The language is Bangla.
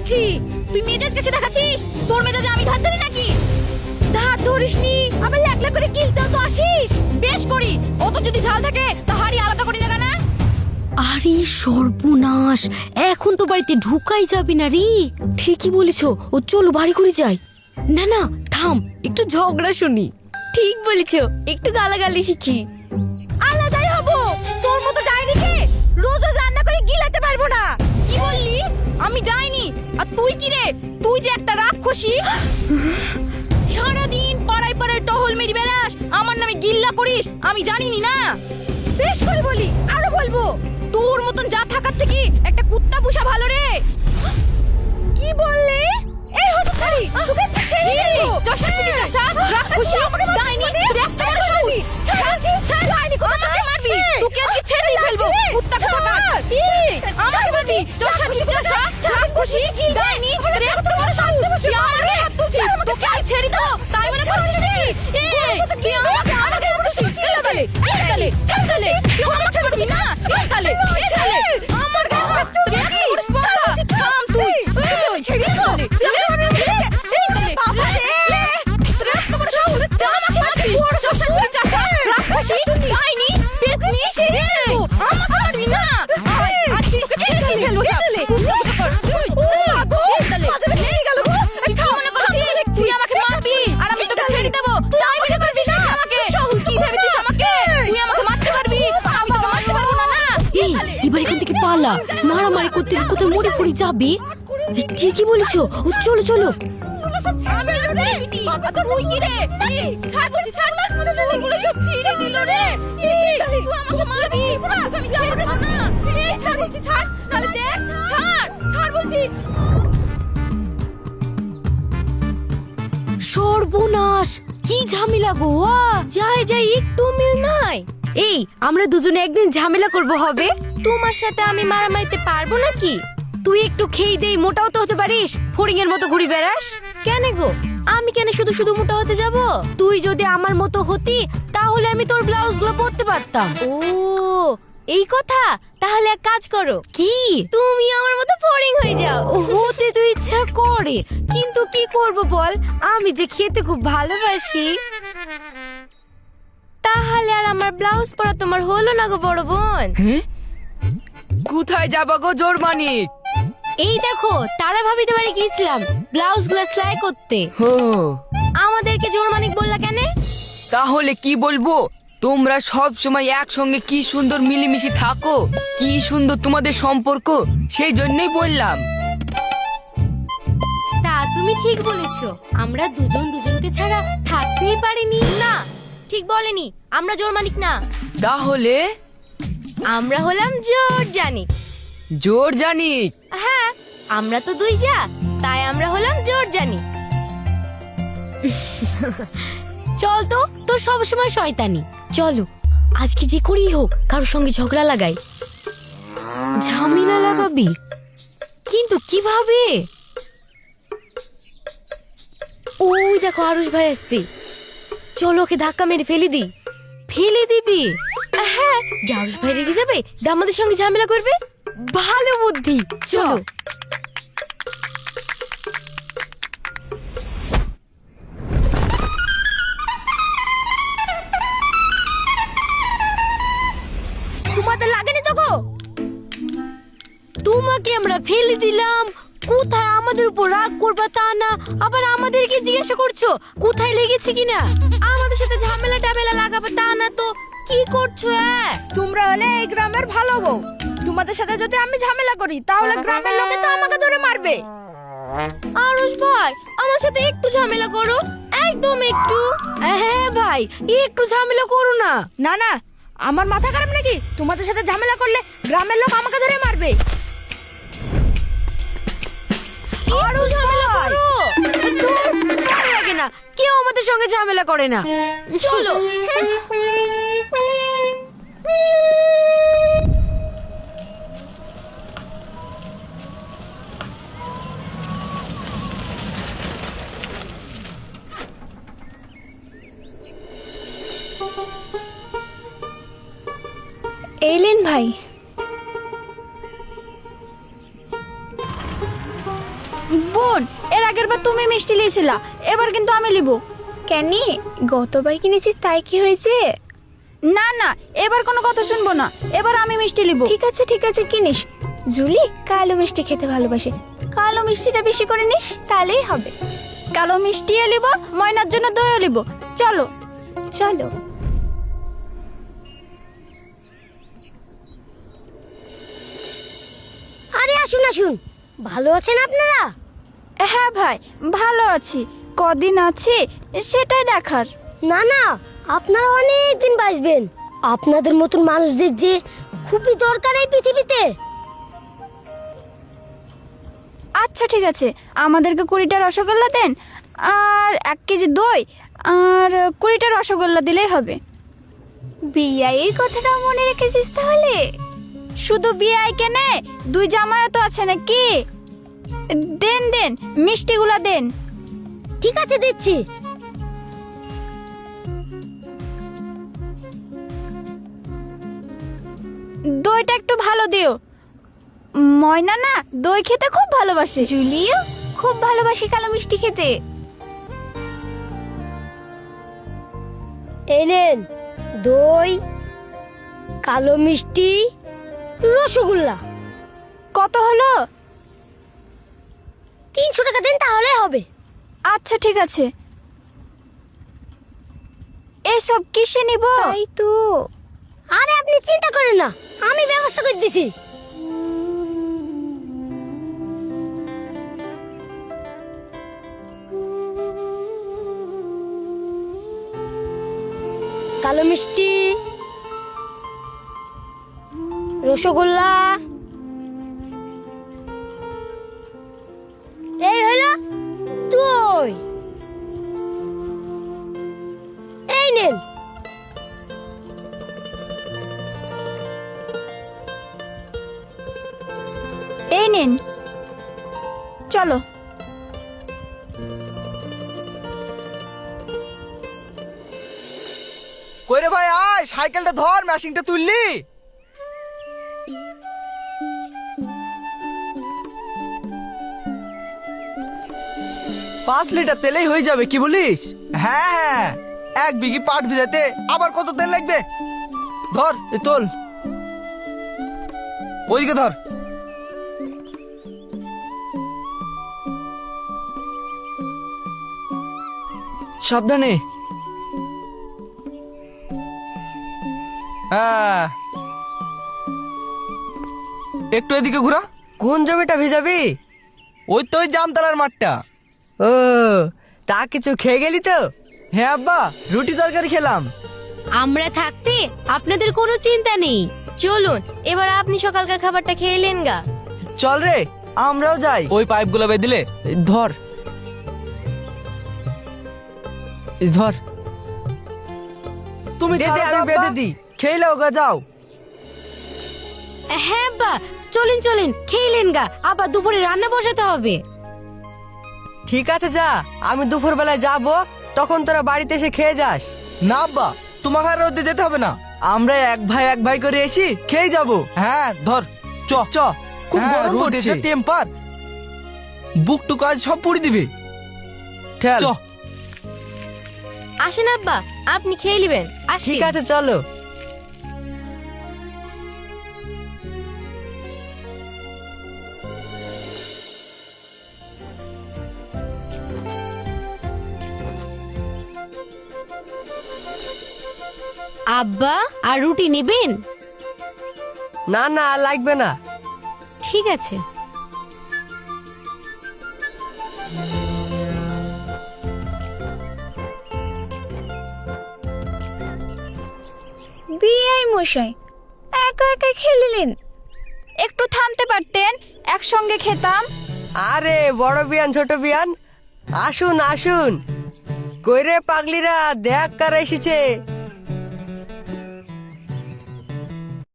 বলেছি। তুই মেজাজ কাকে দেখাচ্ছিস? তোর মেজাজে আমি ধার ধরি নাকি? ধার ধরিসনি, আবার লাখ লাখ করে কিলতেও তো আসিস। বেশ করি, অত যদি ঝাল থাকে তা হাড়ি আলাদা করি না কেন? আরে সর্বনাশ, এখন তো বাড়িতে ঢুকাই যাবে না রে। ঠিকই বলেছো, ও চলো বাড়ি করে যাই। না না থাম, একটু ঝগড়া শুনি। ঠিক বলেছো, একটু গালাগালি শিখি। আলাদাই হবো। তোর মতো ডাইনিকে রোজ রোজ রান্না করে গিলাতে পারবো না। কি বললি? আমি ডাইনি আর তুই কি রে? তুই যে একটা রাক্ষসী। সারাদিন পাড়ায় পাড়ায় টহল মেরি বেড়াস, আমার নামে গিল্লা করিস, আমি জানিনি না? বেশ করে বলি, আরো বলবো। তোর মতন যা থাকার থেকে একটা কুত্তা পোষা ভালো রে। কি বললি? এই হতো ছাড়ি, তোকে আজকে সেই দেব। চশা কি চশা, রাক্ষসী, ডাইনি, তোর একটা বড় সাহস। ছাড়, ডাইনি কোথা আমাকে মারবি? তোকে আজকে ছেড়েই ফেলবো, কুত্তা কোথাকার। এই, আমাকে মারবি? চশা কি চশা, রাক্ষসী, ডাইনি, তোর এত বড় সাহস। তুই আমার গায়ে হাত তুলছিস, তোকে আমি ছেড়ে দেবো, তাই মনে করছিস নাকি? এই, তুই আমাকে মারছিস, তাহলে, তাহলে, তাহলে, তুই আমাকে মারবি না, তাহলে, তাহলে, আমার গায়ে হাত তুলছিস নাকি? থাম তুই, ছেড়ে দে, এবার এখান থেকে পালা, মারামারি করতে গিয়ে কোথায় মরে পড়ে যাবে। ঠিকই বলেছো, ও চলো চলো। সর্বনাশ, কি ঝামেলা গো। যাই যাই, একটু মিল নাই। এই, আমরা দুজনে একদিন ঝামেলা করব হবে। তোমার সাথে আমি মারামারিতে পারবো নাকি? তুই একটু খেয়ে দেই, মোটাও তো হতে পারিস, ফড়িং এর মতো ঘুরে বেড়াস। কেন গো, আমি কেন শুধু শুধু মোটা হতে যাব? তুই যদি আমার মতো হতি তাহলে আমি তোর ব্লাউজ গুলো পরতে পারতাম। ও এই কথা, তাহলে এক কাজ করো। কি? তুমি আমার মতো ফড়িং হয়ে যাও। হতে তো ইচ্ছা করে, কিন্তু কি করব বল, আমি যে খেতে খুব ভালোবাসি। তাহলে আর আমার ব্লাউজ পরা তোমার হলো না গো বড় বোন। কোথায় যাবা গো জোর মানিক? এই দেখো, তারা ভাবিতে বাড়ি গিয়েছিলাম ব্লাউজ গুলা সেলাই করতে। হো, আমাদেরকে জোর মানিক বললা কেন? তাহলে কি বলবো, তোমরা সব সময় একসঙ্গে কি সুন্দর মিলেমিশে থাকো, কি সুন্দর তোমাদের সম্পর্ক, সেই জন্যই বললাম। তা তুমি ঠিক বলেছো, আমরা দুজন দুজনকে ছাড়া থাকতেই পারিনি। না, ঠিক বলেনি, আমরা জোর মানিক না, তাহলে আমরা হলাম জোর জানিক। জোর জানিক? হ্যাঁ, আমরা তো দুই যা, তাই আমরা হলাম জোর জানিক। চল তো, তোর সব সময় শয়তানি। চলো, আজকে যে করেই হোক কারোর সঙ্গে ঝগড়া লাগাই। ঝামেলা লাগাবি? কিন্তু কিভাবে? ওই দেখো আরুষ ভাই আসছে, চলো ওকে ধাক্কা মেরে ফেলে দি। ফেলে দিবি? হ্যাঁ, আরুষ ভাই রেগে যাবে, আমাদের সঙ্গে ঝামেলা করবে। ভালো বুদ্ধি, চলো। তোমাদের লাগেনি তো গো? তোমাকে আমরা ফেলে দিলাম, কোথায় আমাদের উপর রাগ করবা তা না, আবার আমাদেরকে জিজ্ঞাসা করছো কোথায় লেগেছে কিনা। আমাদের সাথে ঝামেলা টামেলা লাগাবে তা না তো কি করছো? তোমরা হলে এই গ্রামের ভালো বউ, তোমাদের সাথে যদি আমি ঝামেলা করি তাহলে গ্রামের লোকে তো আমাকে ধরে মারবে। আরুষ ভাই, আমার সাথে একটু ঝামেলা করো, একদম একটু। হ্যাঁ ভাই, একটু ঝামেলা করো না। না না, আমার মাথা খারাপ নাকি? তোমাদের সাথে ঝামেলা করলে গ্রামের লোক আমাকে ধরে মারবে। আরুষ ভাই, ধুর, ভালো লাগে না, কেউ আমাদের সঙ্গে ঝামেলা করে না। চলো। এলেন ভাই। শুন, এর আগের বার তুমি মিষ্টি লিয়েছিলা, এবার কিন্তু আমি লিব। কেন, গতবার কিনেছি তাই কি হয়েছে? না না, এবার কোনো কথা শুনবো না, এবার আমি মিষ্টি লিব। ঠিক আছে কিনিস। জুলি কালো মিষ্টি খেতে ভালোবাসে, কালো মিষ্টিটা বেশি করে নিস, তাহলেই হবে। কালো মিষ্টিও লিব, ময়নার জন্য দইও লিব। চলো চলো। আরে আসুন আসুন, ভালো আছেন আপনারা? হ্যাঁ ভাই, ভালো আছি। কদিন আছি সেটাই দেখার। না না, আপনারা অনেক দিন বাঁচবেন। আপনাদের মতন মানুষদের যে খুবই দরকার এই পৃথিবীতে। আচ্ছা ঠিক আছে, আমাদেরকে 20টা রসগোল্লা দেন, আর 1 কেজি দই, আর 20টা রসগোল্লা দিলেই হবে। বিয়ের কথাটাও মনে রেখেছিস তাহলে? শুধু বিয়ে কেনে, 2 জামাইও তো আছে নাকি? দেন দেন, মিষ্টিগুলা দেন। ঠিক আছে দিচ্ছি। দইটা একটু ভালো দিও। ময়না না দই খেতে খুব ভালোবাসে। জুলিও খুব ভালোবাসি কালো মিষ্টি খেতে। এই নেন দই, কালো মিষ্টি, রসগোল্লা। কত হলো? 300 টাকা দেন তাহলে হবে। আচ্ছা ঠিক আছে। এসব কিসে নিব? তাই তো। আরে আপনি চিন্তা করেন না, আমি ব্যবস্থা করে দিছি। কালো মিষ্টি, রসগোল্লা, এই হলো দই। এই নেন। এই নিন, চলো। কইরে ভাই আয়, সাইকেলটা ধর, মেশিনটা তুললি। পাঁচ লিটার তেলেই হয়ে যাবে, কি বলিস? হ্যাঁ হ্যাঁ, 1 বিঘি পাট ভিজাতে আবার কত তেল লাগবে? ধর এ তোল, ওইদিকে ধর। সাবধানে। হ্যাঁ, একটু এদিকে ঘোরা। কোন জমিটা ভিজাবি? ওই তো ওই জামতলার মাঠটা। ও, তা কিছু খেয়ে গেলি তো? হ্যাঁ আব্বা, রুটি তরকারি খেলাম। আমরা থাকতে আপনাদের কোনো চিন্তা নেই। চলুন, এবার আপনি সকালকার খাবারটা খেয়ে এলেন গা। চল রে, আমরাও যাই। ওই পাইপগুলো বেঁধে ধর, ধর। তুমি দে দে, ছাড়ো তো আমি আব্বা। বেঁধে দিই। খেয়ে নাও গা, যাও। হ্যাঁ বা, চলেন চলেন, খেয়ে এলেন গা, আবার দুপুরে রান্না বসাতে হবে। ঠিক আছে যা, আমি দুপুর বেলায় যাবো, তখন তোরা বাড়িতে এসে খেয়ে যাস। না আব্বা, তোমাকে আর রোদে যেতে হবে না, আমরা এক ভাই করে এসি খেয়ে যাবো। হ্যাঁ ধর, চ চ। খুব গরম পড়ছে, টেম্পার বুক টুক আজ সব পুড়ে দিবে। চ। আসেন আব্বা, আপনি খেয়ে নেবেন। ঠিক আছে চলো। আব্বা, আর রুটি নেবেন? না না, আর লাগবে না। ঠিক আছে। বিআই মশাই একা একা খেলিলেন, একটু থামতে পারতেন, একসঙ্গে খেতাম। আরে বড় বিয়ান ছোট বিয়ান, আসুন আসুন। কইরে পাগলিরা, দেখ কারা এসেছে।